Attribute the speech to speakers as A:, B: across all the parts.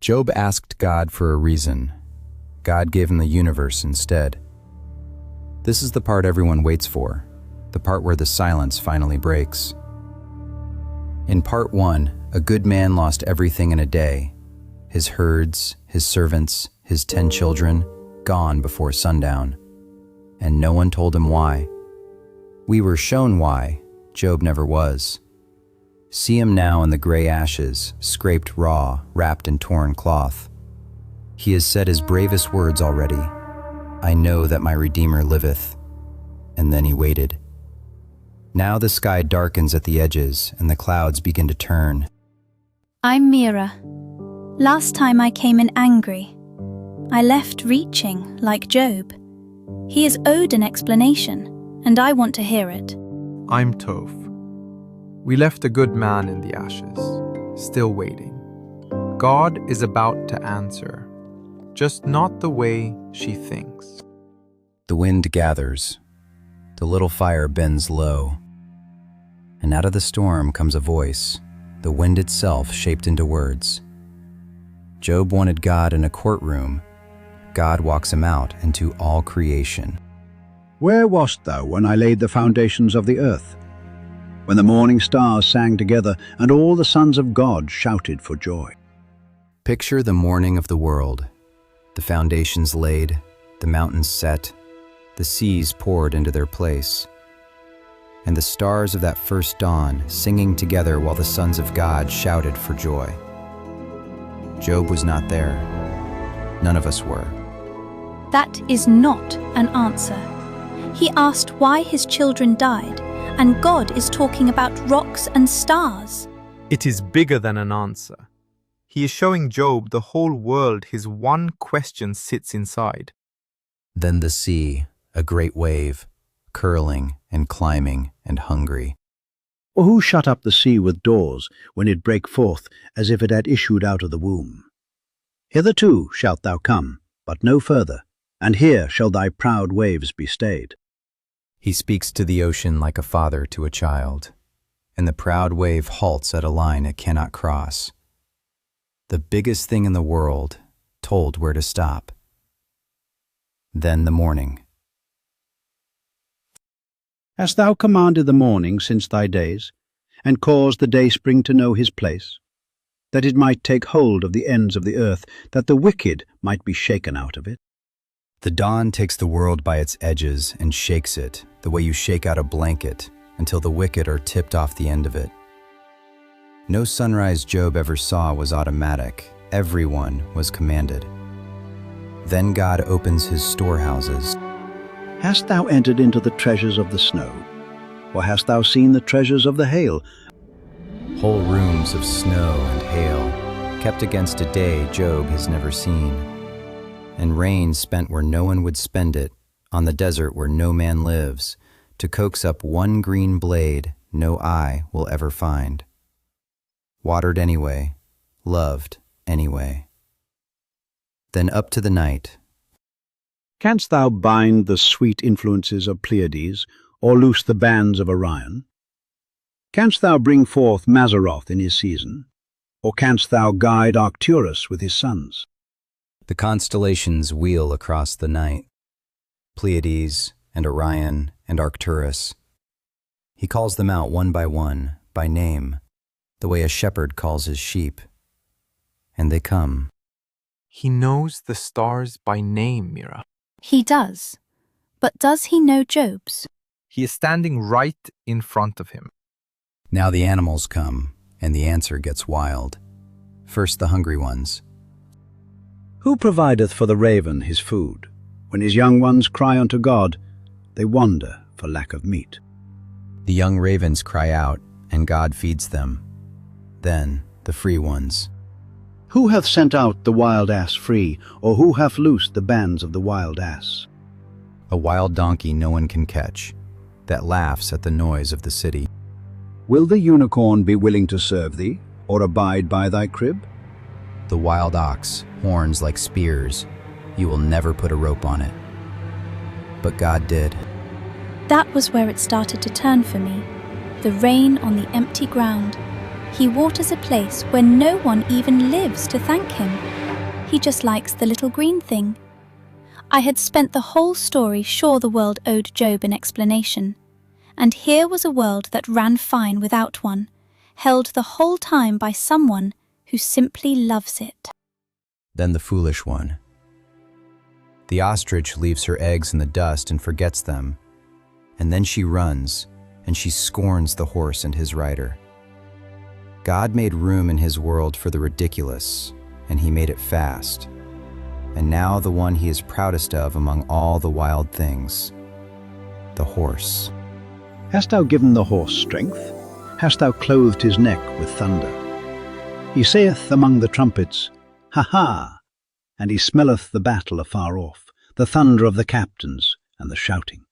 A: Job asked God for a reason. God gave him the universe instead. This is the part everyone waits for, the part where the silence finally breaks. In part 1, a good man lost everything in a day. His herds, his servants, his 10 children, gone before sundown. And no one told him why. We were shown why. Job never was. See him now in the gray ashes, scraped raw, wrapped in torn cloth. He has said his bravest words already. I know that my Redeemer liveth. And then he waited. Now the sky darkens at the edges, and the clouds begin to turn.
B: I'm Mira. Last time I came in angry. I left reaching, like Job. He is owed an explanation, and I want to hear it.
C: I'm Tov. We left a good man in the ashes, still waiting. God is about to answer, just not the way she thinks.
A: The wind gathers. The little fire bends low. And out of the storm comes a voice, the wind itself shaped into words. Job wanted God in a courtroom. God walks him out into all creation.
D: Where wast thou when I laid the foundations of the earth? When the morning stars sang together and all the sons of God shouted for joy.
A: Picture the morning of the world. The foundations laid, the mountains set, the seas poured into their place, and the stars of that first dawn singing together while the sons of God shouted for joy. Job was not there. None of us were.
B: That is not an answer. He asked why his children died, and God is talking about rocks and stars.
C: It is bigger than an answer. He is showing Job the whole world his one question sits inside.
A: Then the sea, a great wave, curling and climbing and hungry.
D: Or who shut up the sea with doors when it brake forth as if it had issued out of the womb? Hitherto shalt thou come, but no further, and here shall thy proud waves be stayed.
A: He speaks to the ocean like a father to a child, and the proud wave halts at a line it cannot cross. The biggest thing in the world, told where to stop. Then the morning.
D: Hast thou commanded the morning since thy days, and caused the dayspring to know his place, that it might take hold of the ends of the earth, that the wicked might be shaken out of it?
A: The dawn takes the world by its edges and shakes it, the way you shake out a blanket, until the wicked are tipped off the end of it. No sunrise Job ever saw was automatic. Everyone was commanded. Then God opens his storehouses.
D: Hast thou entered into the treasures of the snow, or hast thou seen the treasures of the hail?
A: Whole rooms of snow and hail, kept against a day Job has never seen. And rain spent where no one would spend it, on the desert where no man lives, to coax up one green blade no eye will ever find. Watered anyway, loved anyway. Then up to the night.
D: Canst thou bind the sweet influences of Pleiades, or loose the bands of Orion? Canst thou bring forth Mazzaroth in his season, or canst thou guide Arcturus with his sons?
A: The constellations wheel across the night. Pleiades and Orion and Arcturus. He calls them out one, by name, the way a shepherd calls his sheep. And they come.
C: He knows the stars by name, Mira.
B: He does. But does he know Job's?
C: He is standing right in front of him.
A: Now the animals come, and the answer gets wild. First the hungry ones.
D: Who provideth for the raven his food? When his young ones cry unto God, they wander for lack of meat.
A: The young ravens cry out, and God feeds them. Then the free ones.
D: Who hath sent out the wild ass free, or who hath loosed the bands of the wild ass?
A: A wild donkey no one can catch, that laughs at the noise of the city.
D: Will the unicorn be willing to serve thee, or abide by thy crib?
A: The wild ox, horns like spears, you will never put a rope on it. But God did.
B: That was where it started to turn for me. The rain on the empty ground. He waters a place where no one even lives to thank him. He just likes the little green thing. I had spent the whole story sure the world owed Job an explanation, and here was a world that ran fine without one, held the whole time by someone who simply loves it.
A: Then the foolish one. The ostrich leaves her eggs in the dust and forgets them, and then she runs, and she scorns the horse and his rider. God made room in his world for the ridiculous, and he made it fast. And now the one he is proudest of among all the wild things, the horse.
D: Hast thou given the horse strength? Hast thou clothed his neck with thunder? He saith among the trumpets, Ha ha! And he smelleth the battle afar off, the thunder of the captains and the shouting.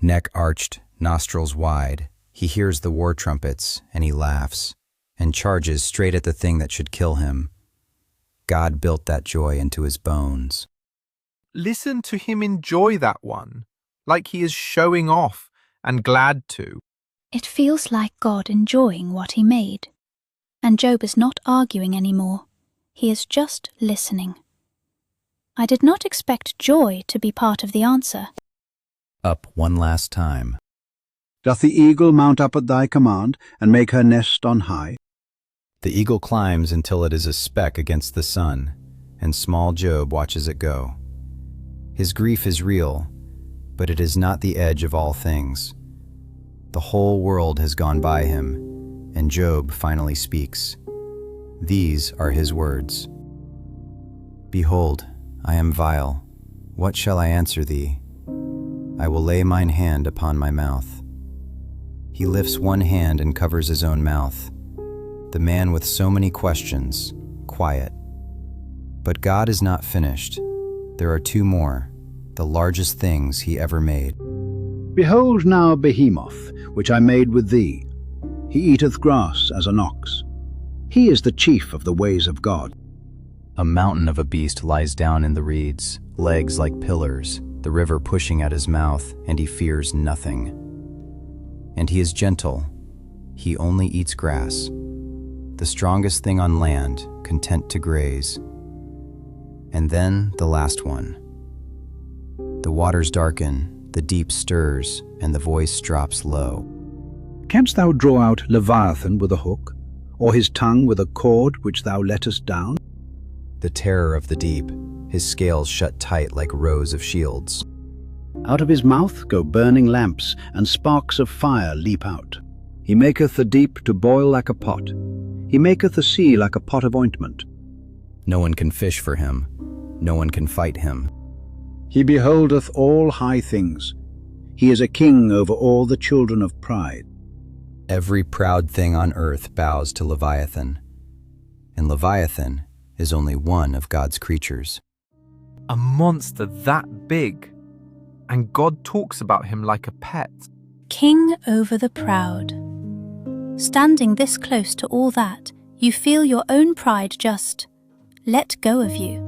A: Neck arched, nostrils wide, he hears the war trumpets, and he laughs, and charges straight at the thing that should kill him. God built that joy into his bones.
C: Listen to him enjoy that one, like he is showing off and glad to.
B: It feels like God enjoying what he made. And Job is not arguing anymore. He is just listening. I did not expect joy to be part of the answer.
A: Up one last time.
D: Doth the eagle mount up at thy command, and make her nest on high?
A: The eagle climbs until it is a speck against the sun, and small Job watches it go. His grief is real, but it is not the edge of all things. The whole world has gone by him, and Job finally speaks. These are his words. Behold, I am vile. What shall I answer thee? I will lay mine hand upon my mouth. He lifts one hand and covers his own mouth. The man with so many questions, quiet. But God is not finished. There are two more, the largest things he ever made.
D: Behold now Behemoth, which I made with thee. He eateth grass as an ox. He is the chief of the ways of God.
A: A mountain of a beast lies down in the reeds, legs like pillars, the river pushing at his mouth, and he fears nothing. And he is gentle. He only eats grass. The strongest thing on land, content to graze. And then the last one. The waters darken, the deep stirs, and the voice drops low.
D: Canst thou draw out Leviathan with a hook, or his tongue with a cord which thou lettest down?
A: The terror of the deep, his scales shut tight like rows of shields.
D: Out of his mouth go burning lamps, and sparks of fire leap out. He maketh the deep to boil like a pot. He maketh the sea like a pot of ointment.
A: No one can fish for him. No one can fight him.
D: He beholdeth all high things. He is a king over all the children of pride.
A: Every proud thing on earth bows to Leviathan. And Leviathan is only one of God's creatures.
C: A monster that big, and God talks about him like a pet.
B: King over the proud. Standing this close to all that, you feel your own pride just let go of you.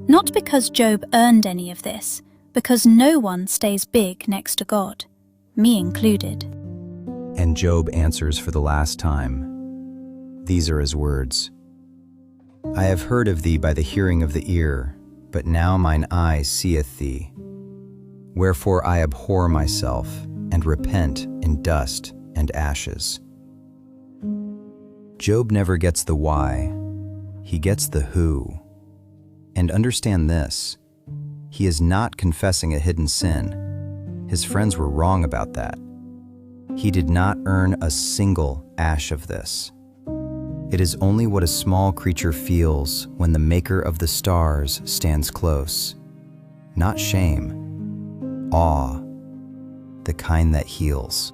B: Not because Job earned any of this, because no one stays big next to God, me included.
A: And Job answers for the last time. These are his words. I have heard of thee by the hearing of the ear, but now mine eye seeth thee. Wherefore I abhor myself, and repent in dust and ashes. Job never gets the why, he gets the who. And understand this, he is not confessing a hidden sin. His friends were wrong about that. He did not earn a single ash of this. It is only what a small creature feels when the maker of the stars stands close. Not shame, awe, the kind that heals.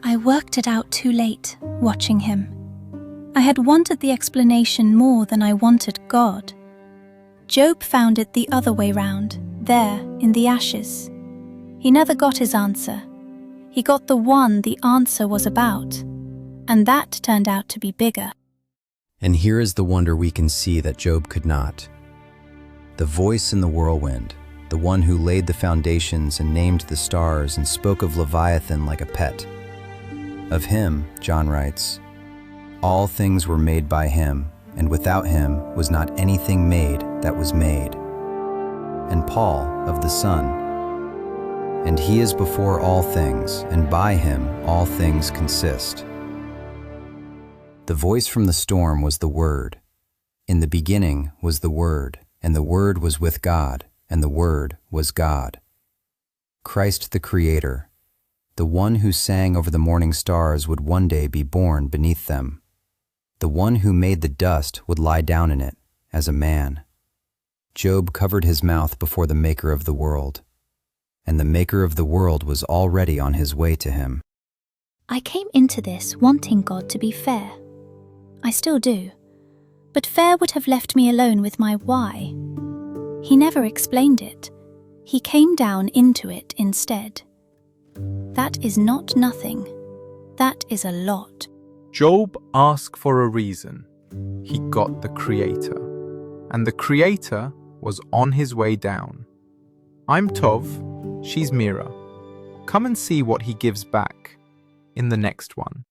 B: I worked it out too late, watching him. I had wanted the explanation more than I wanted God. Job found it the other way round, there in the ashes. He never got his answer. He got the one the answer was about, and that turned out to be bigger.
A: And here is the wonder we can see that Job could not. The voice in the whirlwind, the one who laid the foundations and named the stars and spoke of Leviathan like a pet. Of him, John writes, All things were made by him, and without him was not anything made that was made. And Paul of the Son. And he is before all things, and by him all things consist. The voice from the storm was the Word. In the beginning was the Word, and the Word was with God, and the Word was God. Christ the Creator, the one who sang over the morning stars would one day be born beneath them. The one who made the dust would lie down in it, as a man. Job covered his mouth before the Maker of the world, and the Maker of the world was already on his way to him.
B: I came into this wanting God to be fair. I still do. But fair would have left me alone with my why. He never explained it. He came down into it instead. That is not nothing. That is a lot.
C: Job asked for a reason. He got the Creator. And the Creator was on his way down. I'm Tov, she's Mira. Come and see what he gives back in the next one.